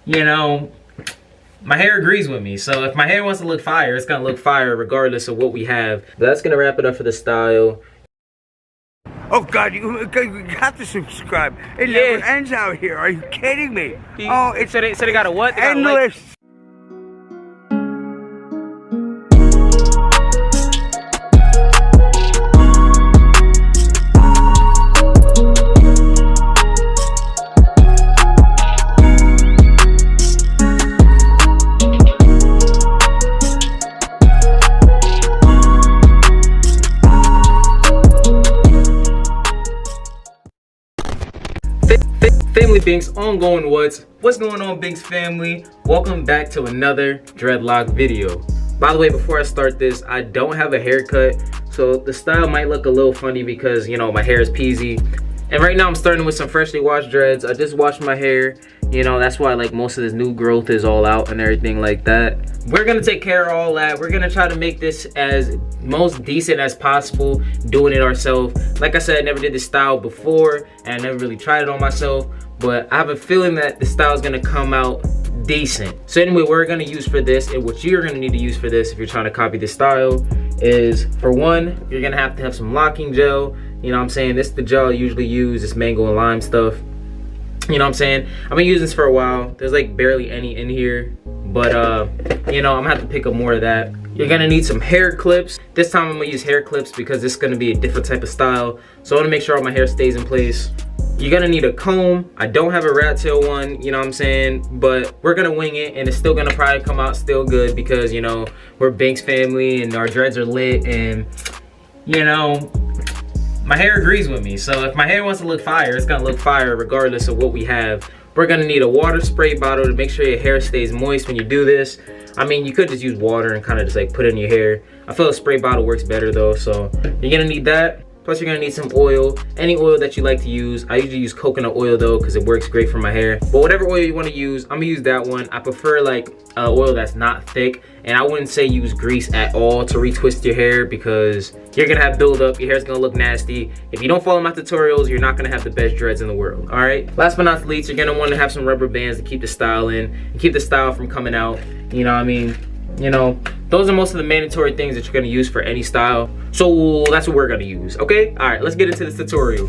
you know, my hair agrees with me. So if my hair wants to look fire, it's gonna look fire regardless of what we have. But that's gonna wrap it up for the style. Oh God, you have to subscribe. It never ends out here. Are you kidding me? Oh, it's so they got a what? They endless. Family Binx, ongoing what's going on, Binx family? Welcome back to another dreadlock video. By the way, before I start this, I don't have a haircut, so the style might look a little funny because, you know, my hair is peasy. And right now I'm starting with some freshly washed dreads. I just washed my hair, you know, that's why like most of this new growth is all out and everything like that. We're gonna take care of all that. We're gonna try to make this as most decent as possible, doing it ourselves. Like I said, I never did this style before and I never really tried it on myself, but I have a feeling that the style is gonna come out decent. So anyway, what we're gonna use for this, and what you're gonna need to use for this if you're trying to copy this style, is for one, you're gonna have to have some locking gel. You know what I'm saying? This is the gel I usually use, this mango and lime stuff. You know what I'm saying? I've been using this for a while. There's like barely any in here, but you know, I'm gonna have to pick up more of that. You're gonna need some hair clips. This time I'm gonna use hair clips because this is gonna be a different type of style. So I wanna make sure all my hair stays in place. You're gonna need a comb. I don't have a rat tail one, you know what I'm saying? But we're gonna wing it and it's still gonna probably come out still good because, you know, we're Binx family and our dreads are lit and, you know, my hair agrees with me. So if my hair wants to look fire, it's gonna look fire regardless of what we have. We're gonna need a water spray bottle to make sure your hair stays moist when you do this. I mean, you could just use water and kind of just like put it in your hair. I feel a spray bottle works better though, so you're gonna need that. Plus you're gonna need some oil, any oil that you like to use. I usually use coconut oil though, because it works great for my hair. But whatever oil you wanna use, I'm gonna use that one. I prefer like oil that's not thick, and I wouldn't say use grease at all to retwist your hair because you're gonna have buildup, your hair's gonna look nasty. If you don't follow my tutorials, you're not gonna have the best dreads in the world, all right? Last but not least, you're gonna wanna have some rubber bands to keep the style in, and keep the style from coming out, you know what I mean? You know, those are most of the mandatory things that you're gonna use for any style. So that's what we're gonna use, okay? All right, let's get into this tutorial.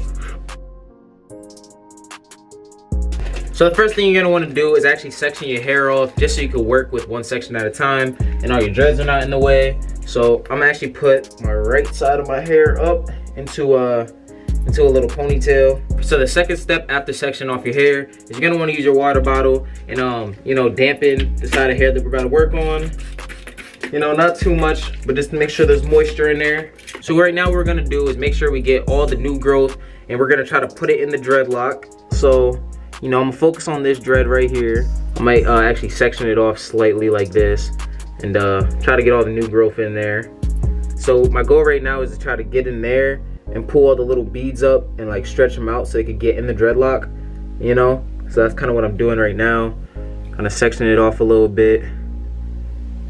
So the first thing you're gonna wanna do is actually section your hair off just so you can work with one section at a time and all your dreads are not in the way. So I'm gonna actually put my right side of my hair up into a little ponytail. So the second step after sectioning off your hair is you're gonna wanna use your water bottle and you know, dampen the side of hair that we're about to work on. You know, not too much, but just to make sure there's moisture in there. So right now what we're gonna do is make sure we get all the new growth and we're gonna try to put it in the dreadlock. So, you know, I'm gonna focus on this dread right here. I might actually section it off slightly like this and try to get all the new growth in there. So my goal right now is to try to get in there and pull all the little beads up and like stretch them out so they could get in the dreadlock, you know? So that's kind of what I'm doing right now. Kind of sectioning it off a little bit,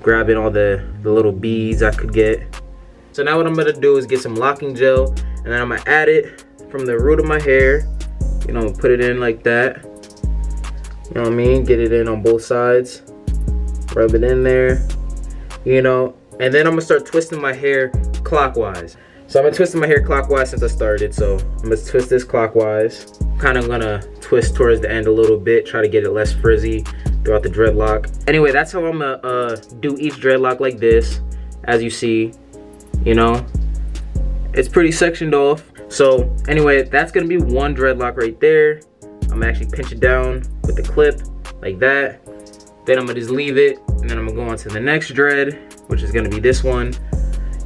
grabbing all the little beads I could get. So now what I'm gonna do is get some locking gel and then I'm gonna add it from the root of my hair. You know, put it in like that. You know what I mean? Get it in on both sides. Rub it in there, you know? And then I'm gonna start twisting my hair clockwise. So I've been twisting my hair clockwise since I started, so I'm gonna twist this clockwise. Kind of gonna twist towards the end a little bit, try to get it less frizzy throughout the dreadlock. Anyway, that's how I'm gonna do each dreadlock like this. As you see, you know, it's pretty sectioned off. So anyway, that's gonna be one dreadlock right there. I'm gonna actually pinch it down with the clip like that. Then I'm gonna just leave it, and then I'm gonna go on to the next dread, which is gonna be this one.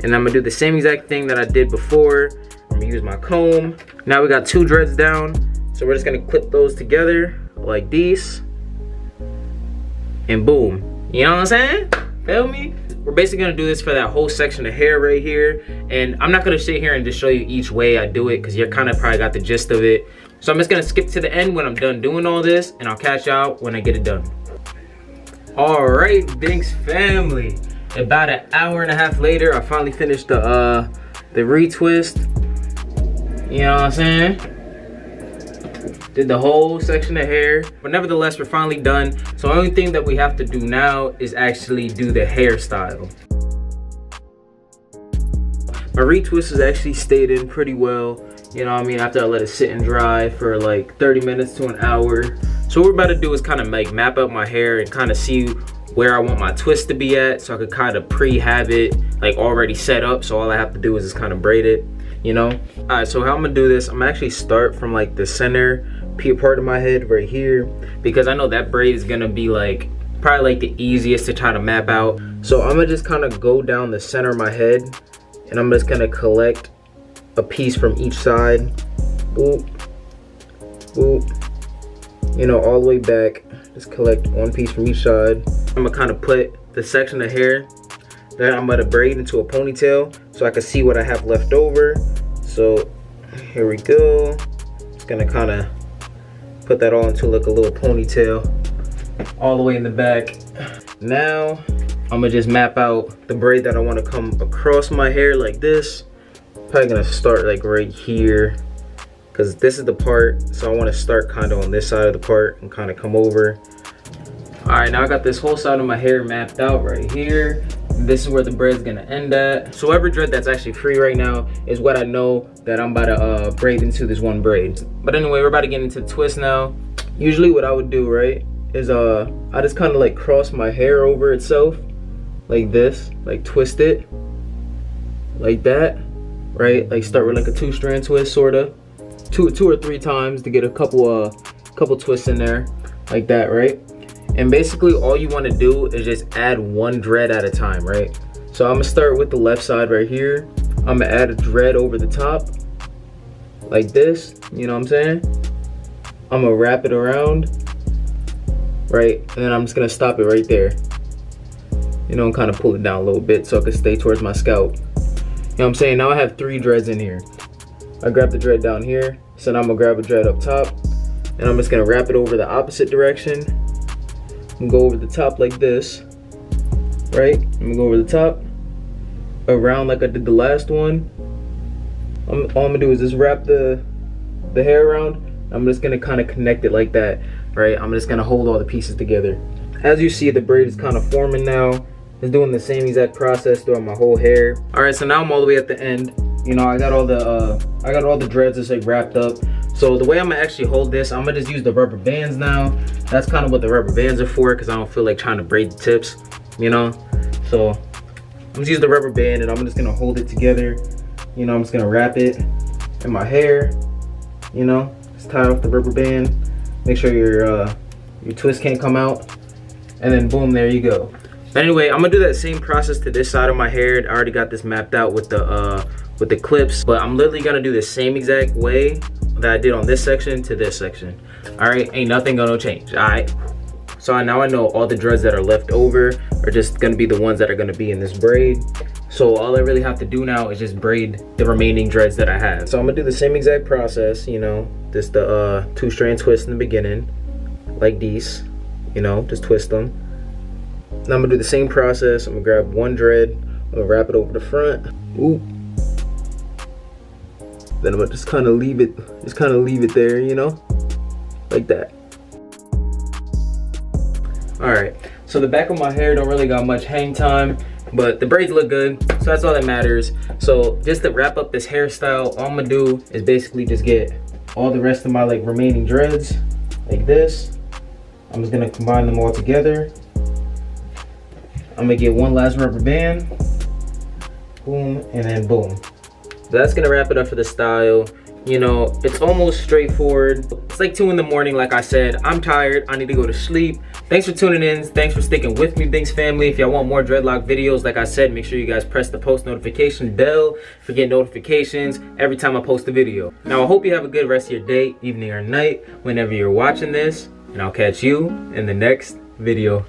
And I'm gonna do the same exact thing that I did before. I'm gonna use my comb. Now we got two dreads down, so we're just gonna clip those together like these. And boom, you know what I'm saying? Feel me? We're basically gonna do this for that whole section of hair right here. And I'm not gonna sit here and just show you each way I do it because you're kind of probably got the gist of it. So I'm just gonna skip to the end when I'm done doing all this and I'll catch y'all when I get it done. All right, Binx family. About an hour and a half later, I finally finished the retwist. You know what I'm saying? did the whole section of hair, but nevertheless, we're finally done. So the only thing that we have to do now is actually do the hairstyle. My retwist has actually stayed in pretty well, you know what I mean, after I let it sit and dry for like 30 minutes to an hour. So what we're about to do is kind of like map out my hair and kind of see where I want my twist to be at, so I could kind of have it like already set up, so all I have to do is just kind of braid it, you know. All right, so how I'm gonna do this, I'm gonna actually start from like the center part of my head right here, because I know that braid is gonna be like probably like the easiest to try to map out. So I'm gonna just kind of go down the center of my head, and I'm just gonna collect a piece from each side, boop, boop, you know, all the way back. Just collect one piece from each side. I'm gonna kind of put the section of hair that I'm gonna braid into a ponytail so I can see what I have left over. So here we go. Just gonna kind of put that all into like a little ponytail all the way in the back. Now I'm gonna just map out the braid that I want to come across my hair like this. Probably gonna start like right here, because this is the part, so I want to start kind of on this side of the part and kind of come over. All right, now I got this whole side of my hair mapped out right here. This is where the braid's gonna end at. So every dread that's actually free right now is what I know that I'm about to braid into this one braid. But anyway, we're about to get into the twist now. Usually what I would do, right, is I just kind of like cross my hair over itself like this, like twist it like that, right? Like start with like a 2-strand twist, sort of. Two or three times to get a couple twists in there like that, right? And basically all you want to do is just add one dread at a time, right? So I'm gonna start with the left side right here. I'm gonna add a dread over the top like this, you know what I'm saying? I'm gonna wrap it around, right? And then I'm just gonna stop it right there, you know, and kind of pull it down a little bit so it can stay towards my scalp. You know what I'm saying? Now I have 3 dreads in here. I grab the dread down here, so now I'm gonna grab a dread up top, and I'm just gonna wrap it over the opposite direction and go over the top like this, right? I'm gonna go over the top, around like I did the last one. All I'm gonna do is just wrap the hair around. I'm just gonna kind of connect it like that, right? I'm just gonna hold all the pieces together. As you see, the braid is kind of forming now. It's doing the same exact process throughout my whole hair. All right, so now I'm all the way at the end. You know, I got all the dreads just like wrapped up. So the way I'm gonna actually hold this, I'm gonna just use the rubber bands now. That's kind of what the rubber bands are for, because I don't feel like trying to braid the tips, you know? So I'm just use the rubber band, and I'm just gonna hold it together. You know, I'm just gonna wrap it in my hair, you know? Just tie off the rubber band. Make sure your twist can't come out. And then boom, there you go. But anyway, I'm gonna do that same process to this side of my hair. I already got this mapped out with the clips, but I'm literally gonna do the same exact way that I did on this section to this section. All right, ain't nothing gonna change, all right? So now I know all the dreads that are left over are just gonna be the ones that are gonna be in this braid. So all I really have to do now is just braid the remaining dreads that I have. So I'm gonna do the same exact process, you know, just the 2-strand twist in the beginning, like these, you know, just twist them. Now I'm gonna do the same process. I'm gonna grab one dread, I'm gonna wrap it over the front. Ooh. Then I'm gonna just kind of leave it there, you know, like that. All right, so the back of my hair don't really got much hang time, but the braids look good, so that's all that matters. So just to wrap up this hairstyle, all I'm gonna do is basically just get all the rest of my like remaining dreads like this. I'm just gonna combine them all together. I'm gonna get one last rubber band, boom, and then boom. So that's gonna wrap it up for the style. You know, it's almost straightforward. It's like 2 in the morning, like I said. I'm tired, I need to go to sleep. Thanks for tuning in, thanks for sticking with me, Binx family. If y'all want more dreadlock videos, like I said, make sure you guys press the post notification bell for get notifications every time I post a video. Now I hope you have a good rest of your day, evening, or night, whenever you're watching this, and I'll catch you in the next video.